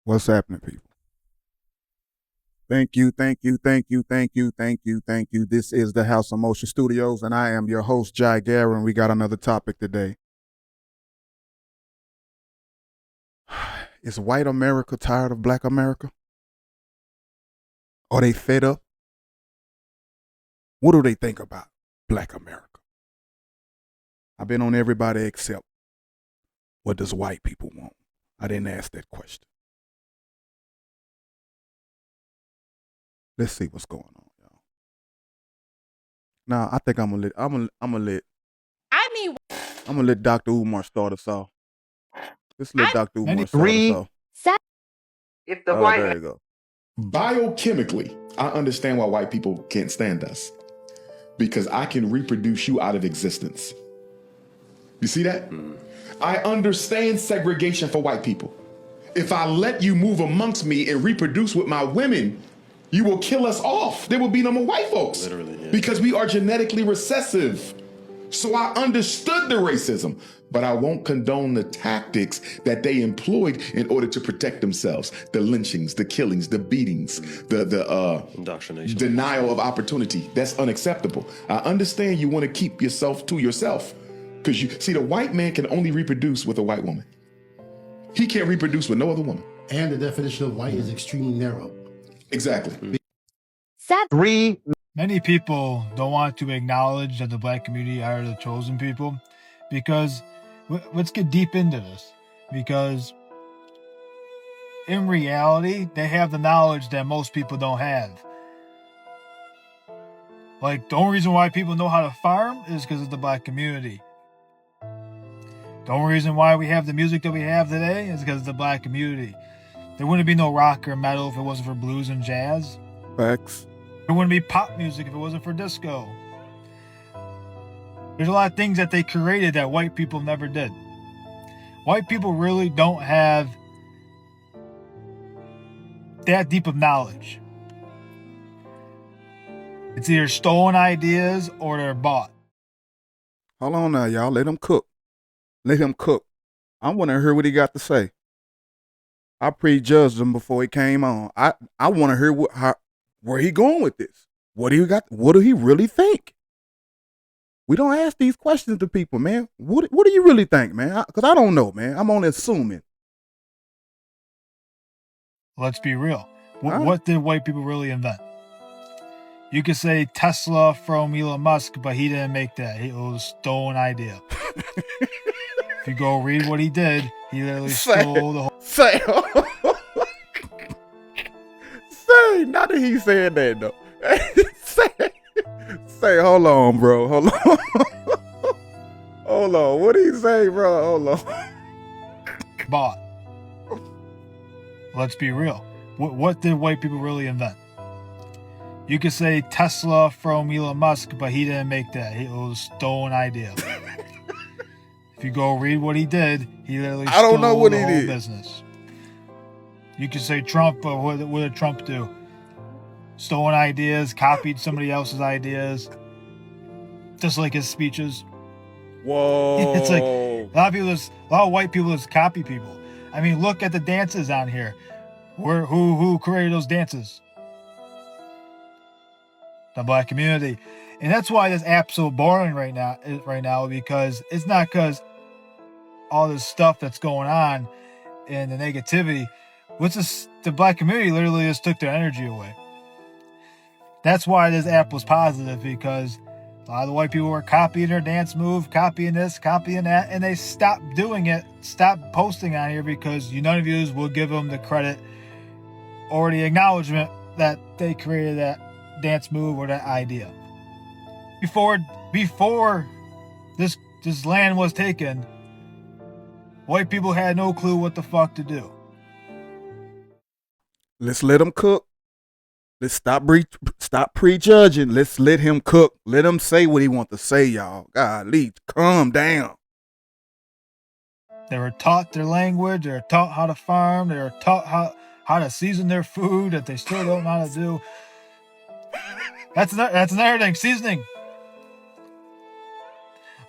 What's happening, people? Thank you, thank you, thank you, thank you, thank you, thank you. This is the House of Motion Studios, and I am your host, Garrett, and we got another topic today. Is white America tired of black America? Are they fed up? What do they think about black America? I've been on everybody except what does white people want? I didn't ask that question. Let's see what's going on, y'all. Now, I think I'm gonna let Dr. Umar start us off. Let's let Dr. Umar start us off. If the white There you go. Biochemically, I understand why white people can't stand us. Because I can reproduce you out of existence. You see that? I understand segregation for white people. If I let you move amongst me and reproduce with my women, you will kill us off. There will be no more white folks. Literally, yeah. Because we are genetically recessive. So I understood the racism, but I won't condone the tactics that they employed in order to protect themselves. The lynchings, the killings, the beatings, the Indoctrination. denial of opportunity. That's unacceptable. I understand you want to keep yourself to yourself. Because you see, the white man can only reproduce with a white woman. He can't reproduce with no other woman. And the definition of white is extremely narrow. Exactly. Many people don't want to acknowledge that the black community are the chosen people because let's get deep into this, because in reality they have the knowledge that most people don't have. Like, the only reason why people know how to farm is because of the black community. The only reason why we have the music that we have today is because of the black community. There wouldn't be no rock or metal if it wasn't for blues and jazz. Facts. There wouldn't be pop music if it wasn't for disco. There's a lot of things that they created that white people never did. White people really don't have that deep of knowledge. It's either stolen ideas or they're bought. Hold on now, y'all. Let him cook. Let him cook. I want to hear what he got to say. I prejudged him before he came on. I want to hear where he going with this. What do he really think? We don't ask these questions to people, man. What do you really think, man? Because I don't know, man. I'm only assuming. Let's be real. What did white people really invent? You could say Tesla from Elon Musk, but he didn't make that. It was a stolen idea. If you go read what he did, he literally stole the whole... Say, not that he said that, though. say, hold on, bro. Hold on. Hold on. What did he say, bro? Hold on. Bought. Let's be real. What did white people really invent? You could say Tesla from Elon Musk, but he didn't make that. It was a stolen idea. If you go read what he did, he literally stole the whole business. You could say Trump, but what did Trump do? Stolen ideas, copied somebody else's ideas, just like his speeches. Whoa! It's like a lot of white people just copy people. I mean, look at the dances on here. Who created those dances? The black community. And that's why this app's so boring right now, because it's not because all this stuff that's going on and the negativity. The black community literally just took their energy away. That's why this app was positive, because a lot of the white people were copying their dance move, copying this, copying that, and they stopped doing it, stopped posting on here, because none of you will give them the credit or the acknowledgement that they created that dance move or that idea. Before this land was taken, white people had no clue what the fuck to do. Let's let him cook. Let's stop prejudging. Let's let him cook. Let him say what he wants to say, y'all. Golly, calm down. They were taught their language. They were taught how to farm. They were taught how to season their food that they still don't know how to do. That's another thing. Seasoning.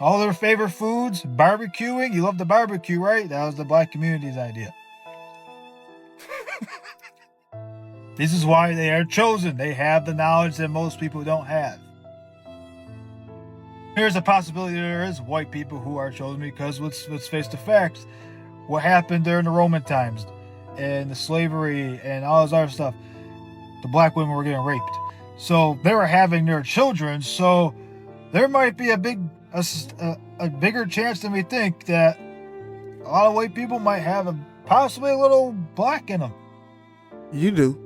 All their favorite foods, barbecuing. You love the barbecue, right? That was the black community's idea. This is why they are chosen. They have the knowledge that most people don't have. Here's a possibility there is white people who are chosen because let's face the facts. What happened during the Roman times and the slavery and all this other stuff, the black women were getting raped. So they were having their children. So there might be a bigger chance than we think that a lot of white people might have possibly a little black in them. You do.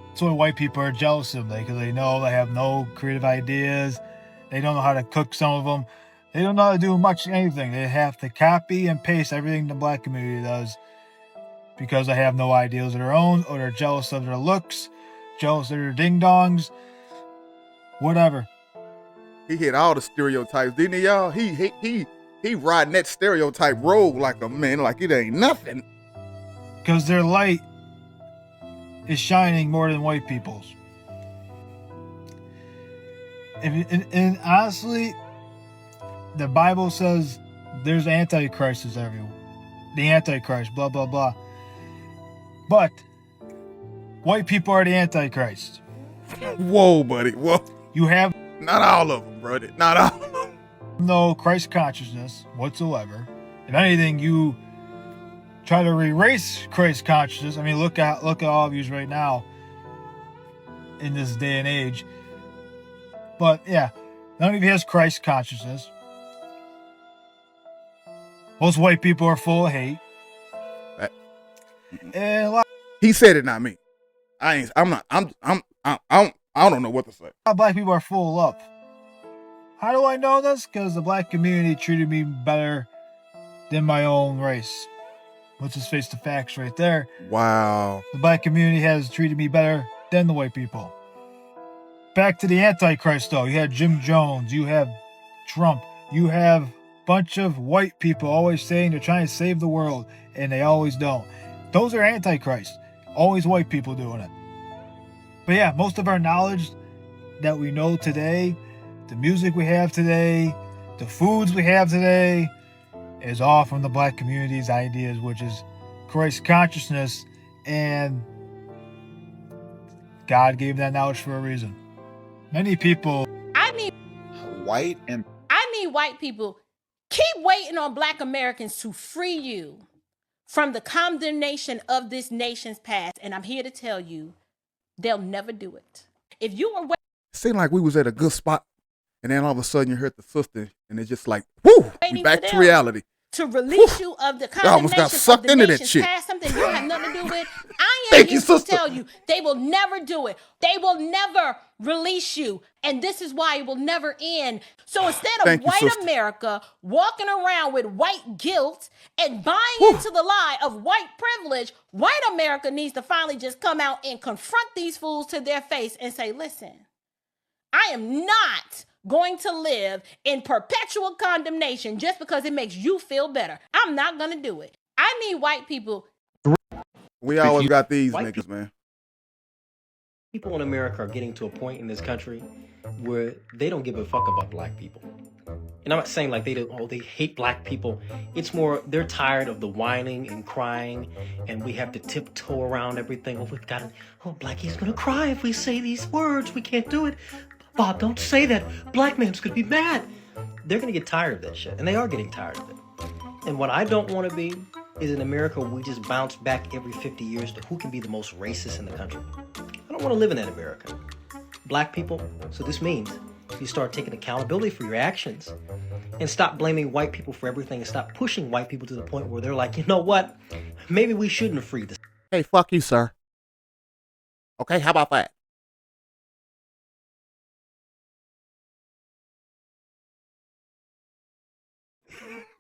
That's why white people are jealous of them, because they know they have no creative ideas. They don't know how to cook, some of them. They don't know how to do much anything. They have to copy and paste everything the black community does because they have no ideas of their own, or they're jealous of their looks, jealous of their ding-dongs, whatever. He hit all the stereotypes, didn't he, y'all? He riding that stereotype road like a man, like it ain't nothing. Because their light is shining more than white people's. And honestly, the Bible says there's antichrists everywhere. The antichrist, blah, blah, blah. But white people are the antichrist. Whoa, buddy, whoa. You have not all of them, brother. Not all of them. No Christ consciousness whatsoever. If anything, you try to erase Christ consciousness. I mean, look at all of you right now in this day and age. But yeah, none of you has Christ consciousness. Most white people are full of hate. And a lot he said it, not me. I don't know what to say. of black people are full of love. How do I know this? Because the black community treated me better than my own race. Let's just face the facts right there. Wow. The black community has treated me better than the white people. Back to the Antichrist, though. You have Jim Jones. You have Trump. You have a bunch of white people always saying they're trying to save the world, and they always don't. Those are Antichrists. Always white people doing it. But yeah, most of our knowledge that we know today, the music we have today, the foods we have today, is all from the black community's ideas, which is Christ consciousness, and God gave that knowledge for a reason. Many people... I need white people. Keep waiting on black Americans to free you from the condemnation of this nation's past. And I'm here to tell you, they'll never do it. If you were... It seemed like we was at a good spot, and then all of a sudden you heard the sister, and it's just like, whoo, we back to reality. To release you of the condemnation got sucked of the into that nation's shit. past, something you have nothing to do with. I am Thank here you, to sister. tell you, they will never do it. They will never release you. And this is why it will never end. So instead of Thank you, white sister. America walking around with white guilt and buying into the lie of white privilege, white America needs to finally just come out and confront these fools to their face and say, listen, I am not going to live in perpetual condemnation just because it makes you feel better. I'm not going to do it. I need white people. We always got these niggas, man. People in America are getting to a point in this country where they don't give a fuck about black people. And I'm not saying like they hate black people. It's more they're tired of the whining and crying, and we have to tiptoe around everything. Blackie's gonna cry if we say these words. We can't do it. Bob, don't say that. Black man's gonna be mad. They're gonna get tired of that shit, and they are getting tired of it. And what I don't want to be is in America where we just bounce back every 50 years to who can be the most racist in the country. I don't want to live in that America. Black people, so this means you start taking accountability for your actions and stop blaming white people for everything and stop pushing white people to the point where they're like, you know what? Maybe we shouldn't have freed this. Hey, fuck you, sir. Okay, how about that?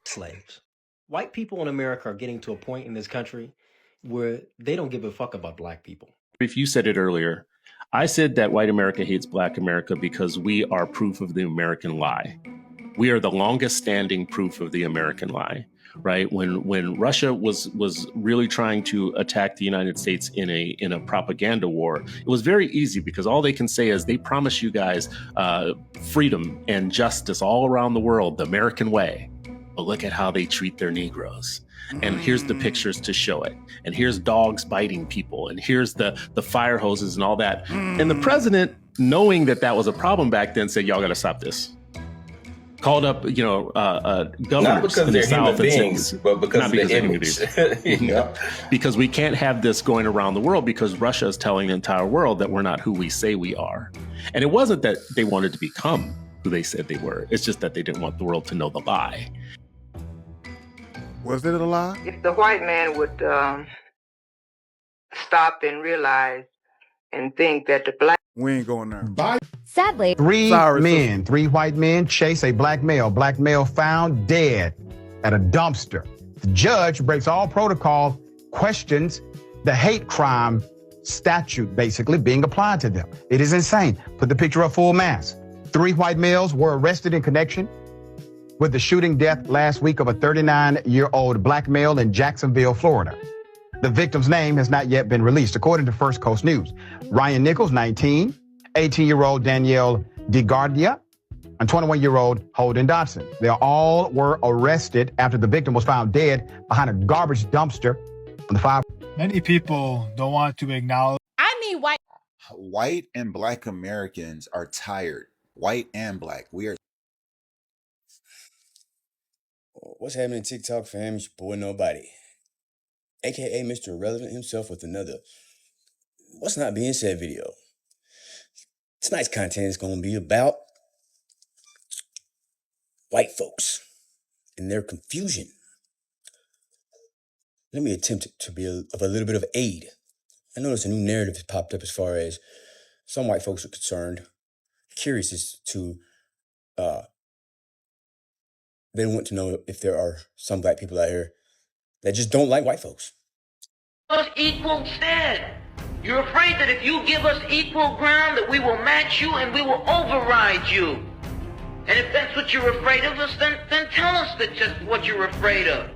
Slaves. White people in America are getting to a point in this country where they don't give a fuck about black people. If you said it earlier, I said that white America hates black America because we are proof of the American lie. We are the longest standing proof of the American lie, right? When Russia was really trying to attack the United States in a propaganda war, it was very easy because all they can say is they promise you guys freedom and justice all around the world, the American way. but look at how they treat their Negroes. And here's the pictures to show it. And here's dogs biting people. And here's the fire hoses and all that. And the president, knowing that that was a problem back then, said, y'all got to stop this. Called up, governors in the South and said, but because not of because the of image. Yeah. Because we can't have this going around the world because Russia is telling the entire world that we're not who we say we are. And it wasn't that they wanted to become who they said they were. It's just that they didn't want the world to know the lie. Was it a lie? If the white man would stop and realize and think that the black... We ain't going there. Sadly, three white men chase a black male found dead at a dumpster. The judge breaks all protocol, questions the hate crime statute basically being applied to them. It is insane. Put the picture up full mass. 3 white males were arrested in connection with the shooting death last week of a 39-year-old black male in Jacksonville, Florida. The victim's name has not yet been released, according to First Coast News. Ryan Nichols, 19, 18-year-old Danielle DeGardia, and 21-year-old Holden Dodson. They all were arrested after the victim was found dead behind a garbage dumpster on the 5. Many people don't want to acknowledge. I need White and black Americans are tired. White and black. We are. What's happening TikTok fam? It's your boy Nobody, aka Mr. Irrelevant himself, with another What's Not Being Said video. Tonight's content is going to be about white folks and their confusion. Let me attempt to be of a little bit of aid. I noticed a new narrative has popped up as far as some white folks are concerned, curious as to, they want to know if there are some black people out here that just don't like white folks. Equal stead. You're afraid that if you give us equal ground that we will match you and we will override you. And if that's what you're afraid of us, then tell us that just what you're afraid of.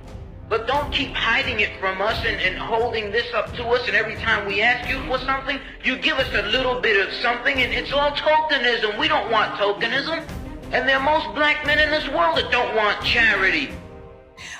But don't keep hiding it from us and holding this up to us, and every time we ask you for something, you give us a little bit of something, and it's all tokenism. We don't want tokenism. And there are most black men in this world that don't want charity.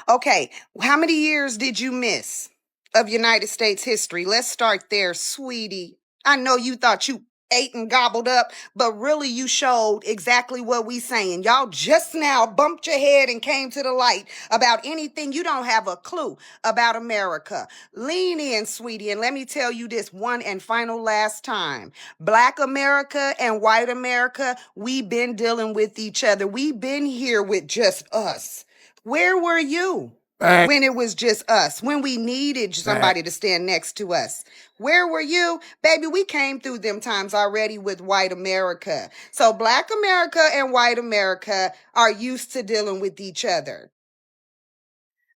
Okay, how many years did you miss of United States history? Let's start there, sweetie. I know you thought you ate and gobbled up, but really you showed exactly what we saying. Y'all just now bumped your head and came to the light about anything. You don't have a clue about America. Lean in, sweetie, and let me tell you this one and final last time. Black America and white America, we've been dealing with each other. We've been here with just us. Where were you when it was just us, when we needed somebody to stand next to us? Where were you? Baby, we came through them times already with white America. So black America and white America are used to dealing with each other.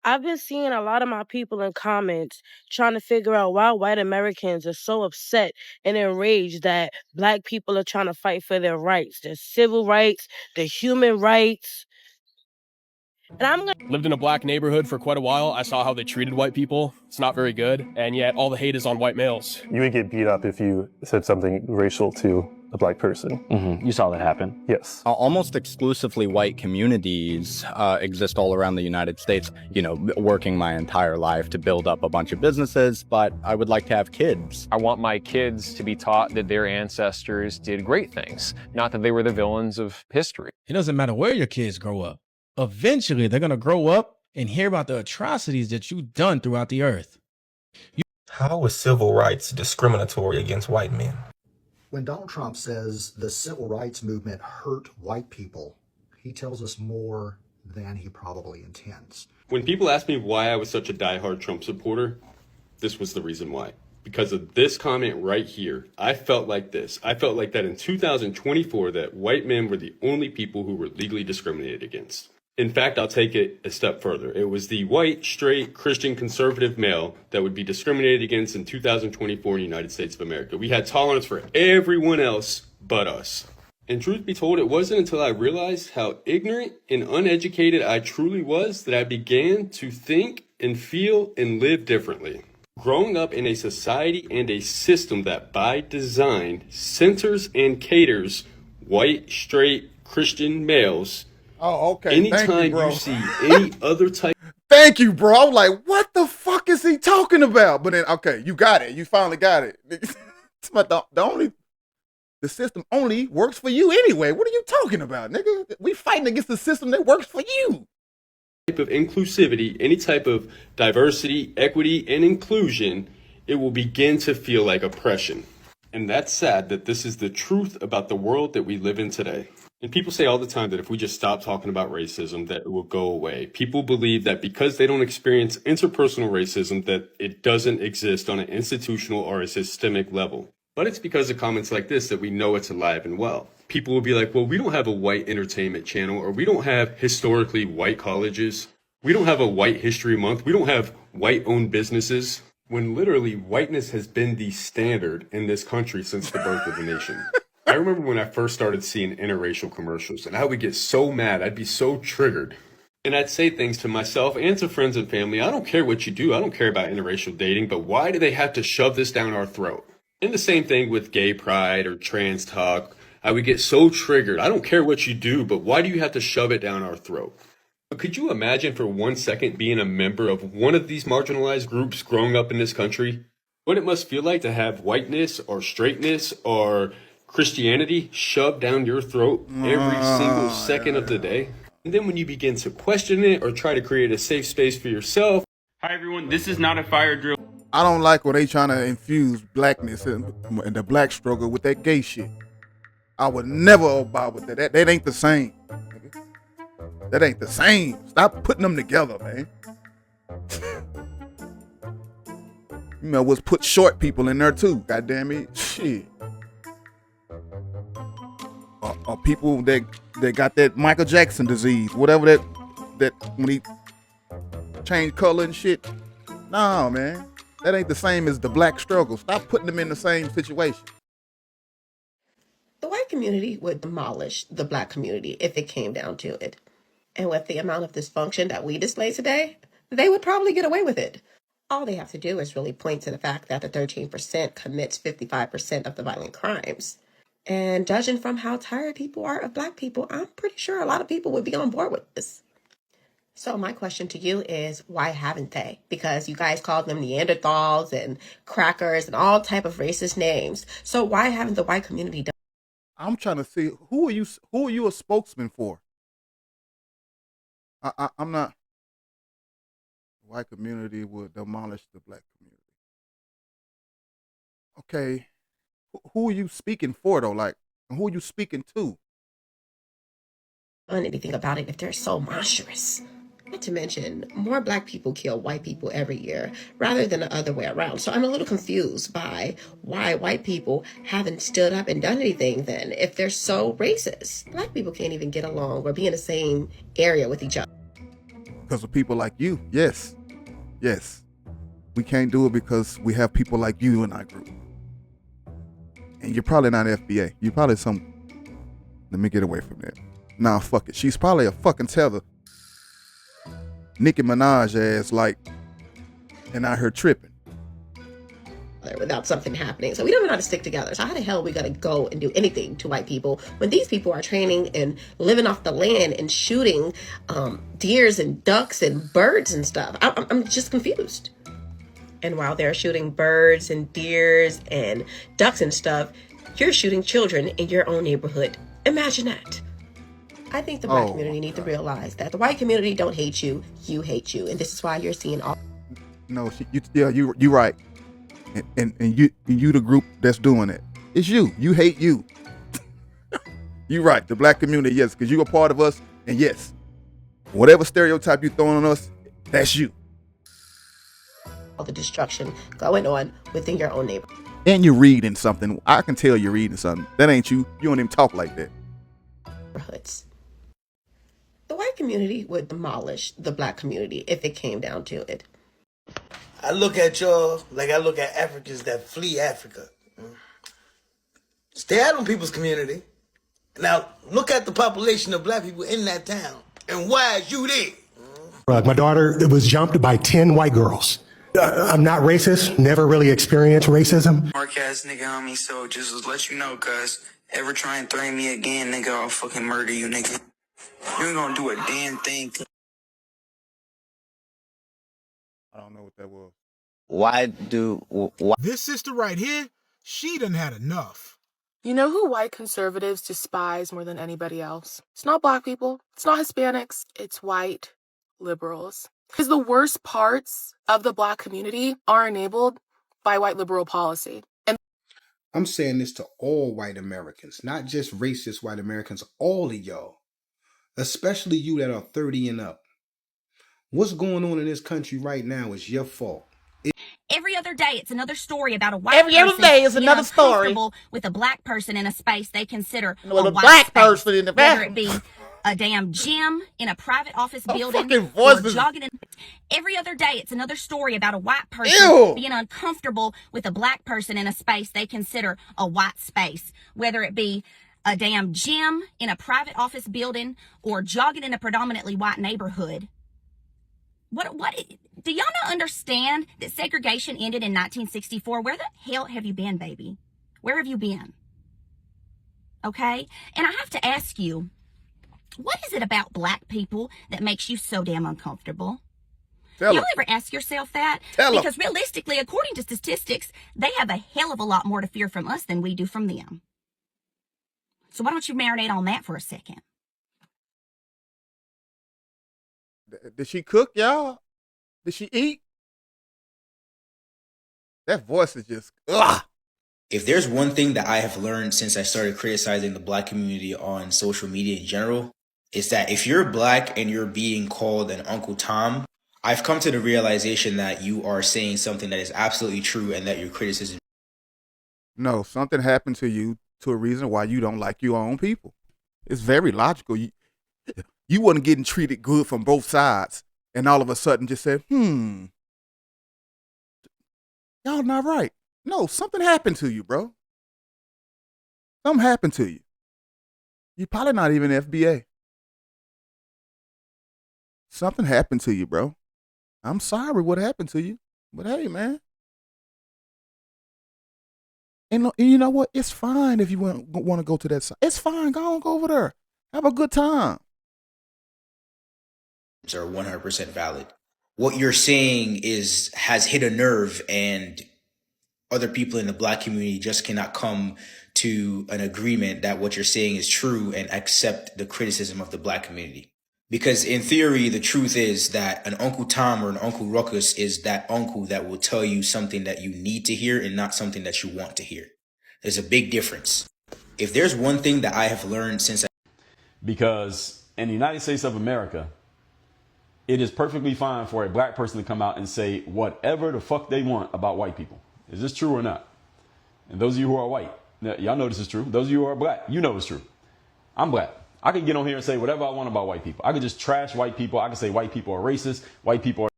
I've been seeing a lot of my people in comments trying to figure out why white Americans are so upset and enraged that black people are trying to fight for their rights, their civil rights, their human rights. And lived in a black neighborhood for quite a while. I saw how they treated white people. It's not very good, and yet all the hate is on white males. You would get beat up if you said something racial to a black person. Mm-hmm. You saw that happen? Yes. Almost exclusively white communities exist all around the United States. You know, working my entire life to build up a bunch of businesses, but I would like to have kids. I want my kids to be taught that their ancestors did great things, not that they were the villains of history. It doesn't matter where your kids grow up. Eventually, they're going to grow up and hear about the atrocities that you've done throughout the earth. How is civil rights discriminatory against white men? When Donald Trump says the civil rights movement hurt white people, he tells us more than he probably intends. When people ask me why I was such a diehard Trump supporter, this was the reason why. Because of this comment right here, I felt like this. I felt like that in 2024 that white men were the only people who were legally discriminated against. In fact, I'll take it a step further. It was the white, straight, Christian, conservative male that would be discriminated against in 2024 in the United States of America. We had tolerance for everyone else but us. And truth be told, it wasn't until I realized how ignorant and uneducated I truly was that I began to think and feel and live differently. Growing up in a society and a system that by design centers and caters white, straight, Christian males Oh, okay. Thank you, Anytime bro. you see any other type. Thank you, bro. I was like, what the fuck is he talking about? But then, okay, you got it. You finally got it. But the system only works for you anyway. What are you talking about, nigga? We fighting against the system that works for you. Type of inclusivity, any type of diversity, equity, and inclusion, it will begin to feel like oppression. And that's sad that this is the truth about the world that we live in today. And people say all the time that if we just stop talking about racism, that it will go away. People believe that because they don't experience interpersonal racism, that it doesn't exist on an institutional or a systemic level. But it's because of comments like this that we know it's alive and well. People will be like, well, we don't have a white entertainment channel, or we don't have historically white colleges. We don't have a white history month. We don't have white-owned businesses. When literally whiteness has been the standard in this country since the birth of the nation. I remember when I first started seeing interracial commercials, and I would get so mad. I'd be so triggered. And I'd say things to myself and to friends and family. I don't care what you do. I don't care about interracial dating, but why do they have to shove this down our throat? And the same thing with gay pride or trans talk. I would get so triggered. I don't care what you do, but why do you have to shove it down our throat? But could you imagine for 1 second being a member of one of these marginalized groups growing up in this country? What it must feel like to have whiteness or straightness or Christianity shoved down your throat every single second of the day. And then when you begin to question it or try to create a safe space for yourself. Hi everyone, this is not a fire drill. I don't like when they trying to infuse blackness and the black struggle with that gay shit. I would never abide with that. That ain't the same. That ain't the same. Stop putting them together, man. You know what's put short people in there too. God damn it. Shit. Or people that got that Michael Jackson disease, whatever that when he changed color and shit. Nah, man. That ain't the same as the black struggle. Stop putting them in the same situation. The white community would demolish the black community if it came down to it. And with the amount of dysfunction that we display today, they would probably get away with it. All they have to do is really point to the fact that the 13% commits 55% of the violent crimes. And judging from how tired people are of black people, I'm pretty sure a lot of people would be on board with this. So my question to you is, why haven't they? Because you guys called them Neanderthals and crackers and all type of racist names. So why haven't the white community done? I'm trying to see who are you a spokesman for? I'm not. The white community would demolish the black community. Okay, who are you speaking for though? Like, who are you speaking to? Anything about it if they're so monstrous. Not to mention, more black people kill white people every year rather than the other way around. So I'm a little confused by why white people haven't stood up and done anything then if they're so racist. Black people can't even get along or be in the same area with each other. Because of people like you, yes. Yes. We can't do it because we have people like you in our group. And you're probably not FBA. You're probably some... Let me get away from that. Nah, fuck it. She's probably a fucking tether. Nicki Minaj ass, like, and out here tripping. Without something happening. So we don't know how to stick together. So how the hell are we going to go and do anything to white people when these people are training and living off the land and shooting deers and ducks and birds and stuff? I'm just confused. And while they're shooting birds and deers and ducks and stuff, you're shooting children in your own neighborhood. Imagine that. I think the black community need to realize that the white community don't hate you, you hate you. And this is why you're seeing all... No, you're right. And you the group that's doing it. It's you. You hate you. You're right. The black community, yes, because you're a part of us. And yes, whatever stereotype you're throwing on us, that's you. All the destruction going on within your own neighborhood. And you're reading something. I can tell you're reading something. That ain't you. You don't even talk like that. Neighborhoods. The white community would demolish the black community if it came down to it. I look at y'all like I look at Africans that flee Africa. Stay out of people's community. Now, look at the population of black people in that town. And why is you there? My daughter was jumped by 10 white girls. I'm not racist, never really experienced racism. Mark ass nigga on me, so just let you know, cuz ever try and threaten me again, nigga, I'll fucking murder you, nigga. You ain't gonna do a damn thing. I don't know what that was. This sister right here, she done had enough. You know who white conservatives despise more than anybody else? It's not black people. It's not Hispanics. It's white liberals. Because the worst parts of the black community are enabled by white liberal policy. And I'm saying this to all white Americans, not just racist white Americans, all of y'all, especially you that are 30 and up. What's going on in this country right now is your fault. Every other day, it's another story about a white Every other person day is being another story. uncomfortable with a black person in a space they consider With a a white black space, person in the whether it bathroom. be a damn gym in a private office building fucking or voices. jogging in. Every other day, it's another story about a white person Ew. being uncomfortable with a black person in a space they consider a white space, whether it be a damn gym in a private office building or jogging in a predominantly white neighborhood. What do y'all not understand that segregation ended in 1964? Where the hell have you been, baby? Where have you been? Okay? And I have to ask you, what is it about black people that makes you so damn uncomfortable? Tell Y'all 'em. ever ask yourself that? Tell 'em. Because realistically, according to statistics, they have a hell of a lot more to fear from us than we do from them. So why don't you marinate on that for a second? Did she cook, y'all? Did she eat? That voice is just, ugh. If there's one thing that I have learned since I started criticizing the black community on social media in general, is that if you're black and you're being called an Uncle Tom, I've come to the realization that you are saying something that is absolutely true and that your criticism. No, something happened to you to a reason why you don't like your own people. It's very logical. You wasn't getting treated good from both sides, and all of a sudden just said, y'all not right. No, something happened to you, bro. Something happened to you. You're probably not even FBA. Something happened to you, bro. I'm sorry what happened to you, but hey, man. And you know what? It's fine if you want to go to that side. It's fine. Go on, go over there. Have a good time. Are 100% valid. What you're saying has hit a nerve, and other people in the black community just cannot come to an agreement that what you're saying is true and accept the criticism of the black community. Because in theory, the truth is that an Uncle Tom or an Uncle Ruckus is that uncle that will tell you something that you need to hear and not something that you want to hear. There's a big difference. If there's one thing that I have learned since because in the United States of America, it is perfectly fine for a black person to come out and say whatever the fuck they want about white people. Is this true or not? And those of you who are white, y'all know this is true. Those of you who are black, you know it's true. I'm black. I can get on here and say whatever I want about white people. I can just trash white people. I can say white people are racist. White people are...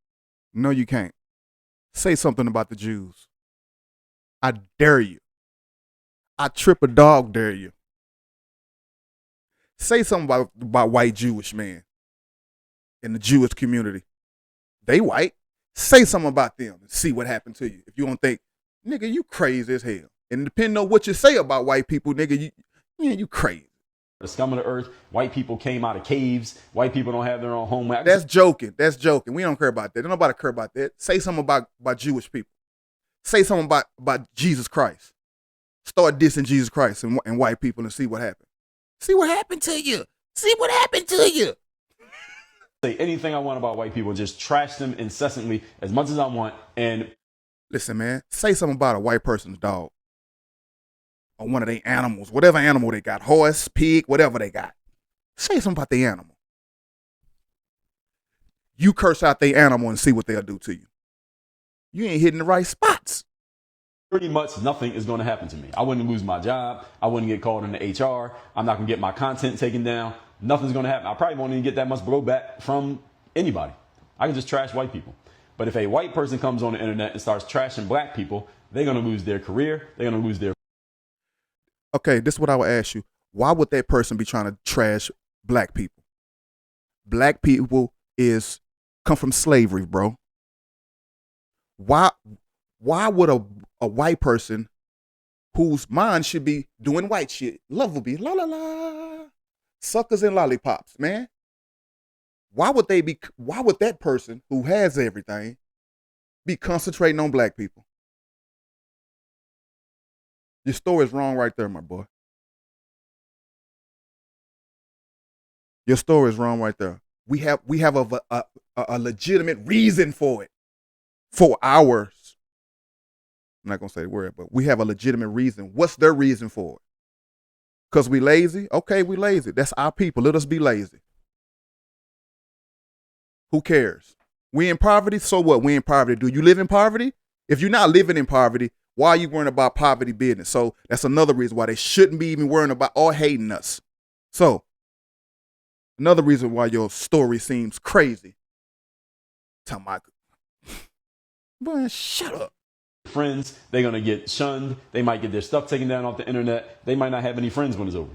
No, you can't. Say something about the Jews. I dare you. I trip a dog dare you. Say something about white Jewish men in the Jewish community. They white. Say something about them and see what happened to you. If you don't think, nigga, you crazy as hell. And depending on what you say about white people, nigga, you crazy. The scum of the earth. White people came out of caves. White people don't have their own homeland. That's joking. That's joking. We don't care about that. Don't nobody care about that. Say something about Jewish people. Say something about Jesus Christ. Start dissing Jesus Christ and white people and see what happened. See what happened to you. See what happened to you. Say anything I want about white people. Just trash them incessantly as much as I want. And listen, man, say something about a white person's dog. Or one of their animals, whatever animal they got, horse, pig, whatever they got. Say something about the animal. You curse out the animal and see what they'll do to you. You ain't hitting the right spots. Pretty much nothing is going to happen to me. I wouldn't lose my job. I wouldn't get called into HR. I'm not going to get my content taken down. Nothing's going to happen. I probably won't even get that much blowback from anybody. I can just trash white people. But if a white person comes on the internet and starts trashing black people, they're going to lose their career. They're going to lose their... Okay, this is what I would ask you. Why would that person be trying to trash black people? Black people come from slavery, bro. Why would a white person whose mind should be doing white shit, love will be la la la, Suckers and lollipops, man. Why would that person who has everything be concentrating on black people? Your story is wrong right there, my boy. Your story is wrong right there. We have a legitimate reason for it. For ours. I'm not gonna say the word, but we have a legitimate reason. What's their reason for it? Because we lazy? Okay, we lazy. That's our people. Let us be lazy. Who cares? We in poverty, so what? We in poverty. Do you live in poverty? If you're not living in poverty, why are you worrying about poverty business? So that's another reason why they shouldn't be even worrying about or hating us. So another reason why your story seems crazy. Tell my boy, shut up. Friends, they're gonna get shunned. They might get their stuff taken down off the internet. They might not have any friends when it's over.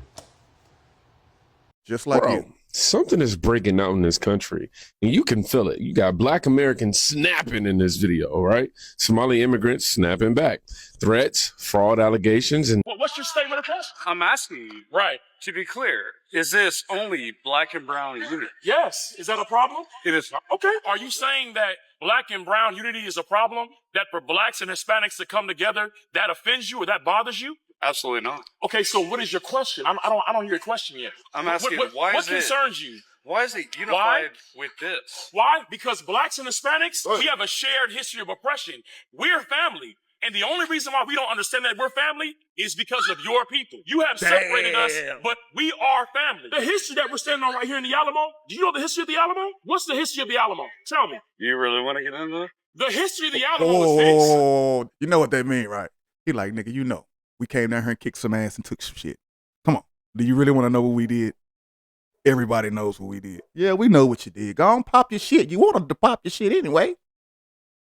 Just like Bro, you. Something is breaking out in this country, and you can feel it. You got Black Americans snapping in this video, right? Somali immigrants snapping back. Threats, fraud allegations, and What's your statement of question? I'm asking you. Right. To be clear, is this only black and brown unity? Yes. Is that a problem? It is. Okay. Are you saying that black and brown unity is a problem? That for blacks and Hispanics to come together, that offends you or that bothers you? Absolutely not. Okay, so what is your question? I don't hear your question yet. I'm asking why what concerns you? Why is it unified with this? Why? Because blacks and Hispanics, we have a shared history of oppression. We're family. And the only reason why we don't understand that we're family is because of your people. You have separated us, but we are family. The history that we're standing on right here in the Alamo, do you know the history of the Alamo? What's the history of the Alamo? Tell me. You really want to get into that? The history of the Alamo is this. Oh, you know what that mean, right? He like, nigga, you know. We came down here and kicked some ass and took some shit. Come on. Do you really want to know what we did? Everybody knows what we did. Yeah, we know what you did. Go on, pop your shit. You wanted to pop your shit anyway.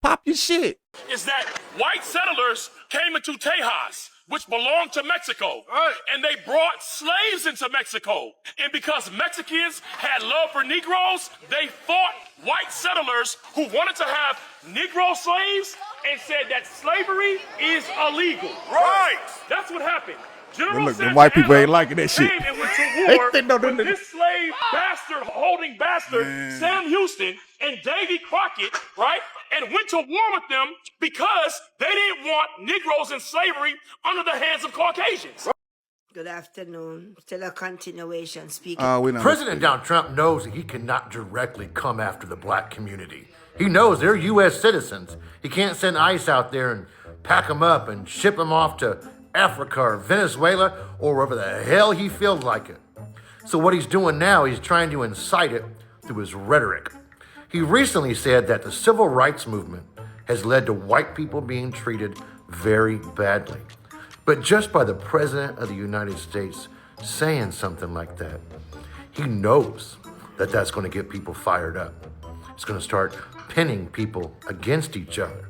Pop your shit. Is that white settlers came into Tejas, which belonged to Mexico, and they brought slaves into Mexico. And because Mexicans had love for Negroes, they fought white settlers who wanted to have Negro slaves and said that slavery is illegal. Right. That's what happened. General Look, the white people ain't liking that shit. came and went to war with this slave bastard holding bastard, Sam Houston and Davy Crockett, right? And went to war with them because they didn't want Negroes in slavery under the hands of Caucasians. Good afternoon. Still a continuation speaking. President Donald Trump knows that he cannot directly come after the black community. He knows they're U.S. citizens. He can't send ICE out there and pack them up and ship them off to Africa or Venezuela or wherever the hell he feels like it. So what he's doing now, he's trying to incite it through his rhetoric. He recently said that the civil rights movement has led to white people being treated very badly. But just by the President of the United States saying something like that, he knows that that's going to get people fired up. It's going to start pinning people against each other.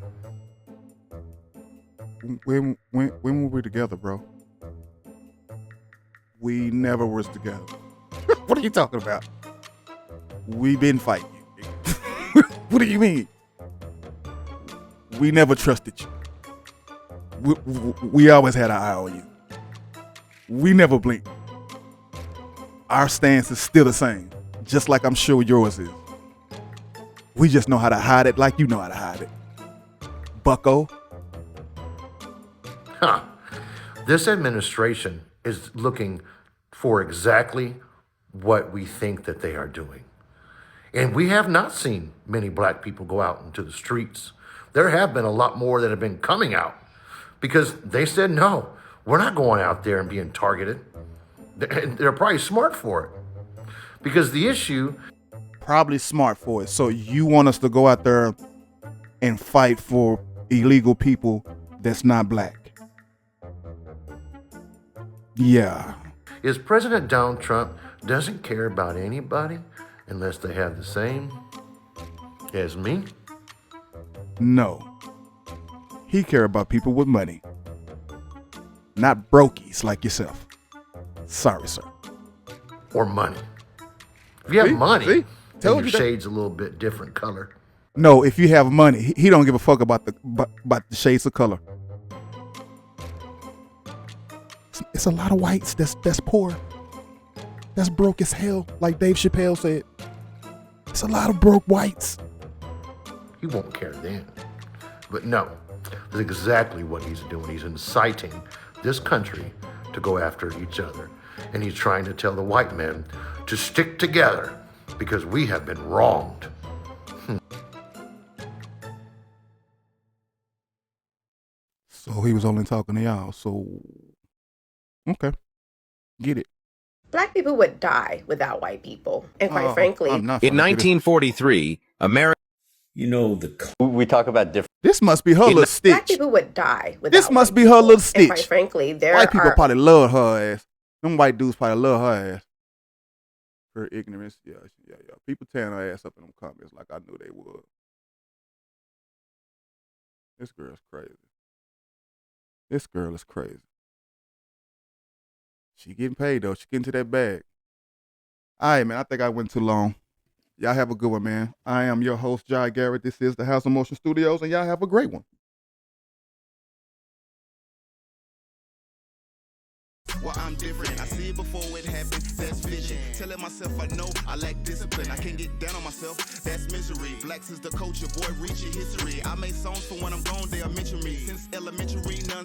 When were we together, bro? We never was together. What are you talking about? We been fighting. What do you mean? We never trusted you. We always had our eye on you. We never blinked. Our stance is still the same, just like I'm sure yours is. We just know how to hide it like you know how to hide it. Bucko. This administration is looking for exactly what we think that they are doing. And we have not seen many black people go out into the streets. There have been a lot more that have been coming out because they said, no, we're not going out there and being targeted. They're probably smart for it because the issue... Probably smart for it. So you want us to go out there and fight for illegal people that's not black? Yeah. Is President Donald Trump doesn't care about anybody unless they have the same as me? No. He care about people with money. Not brokies like yourself. Sorry, sir. Or money. If you have money, Told your you that. shade's a little bit different color. No, if you have money, he don't give a fuck about the shades of color. It's a lot of whites that's poor. that's broke as hell, like Dave Chappelle said. It's a lot of broke whites. He won't care then. But no, that's exactly what he's doing. He's inciting this country to go after each other. And he's trying to tell the white men to stick together because we have been wronged. So he was only talking to y'all. So, okay. Get it. Black people would die without white people. And quite frankly, In 1943, America. You know, we talk about different. This must be her little Black stitch. people would die without This must white be her people. little And stitch. quite frankly, there White people are probably love her ass. Them white dudes probably love her ass. Her ignorance. Yeah. People tearing her ass up in them comments like I knew they would. This girl's crazy. This girl is crazy. She getting paid though. She getting to that bag. All right, man. I think I went too long. Y'all have a good one, man. I am your host, Garrett. This is the House of Motion Studios, and y'all have a great one. Well, I'm different. I see it before it happens. That's vision. Telling myself I know I lack discipline. I can't get down on myself. That's misery. Blacks is the culture. Boy, reach your history. I made songs for when I'm gone. They'll mention me. Since elementary, none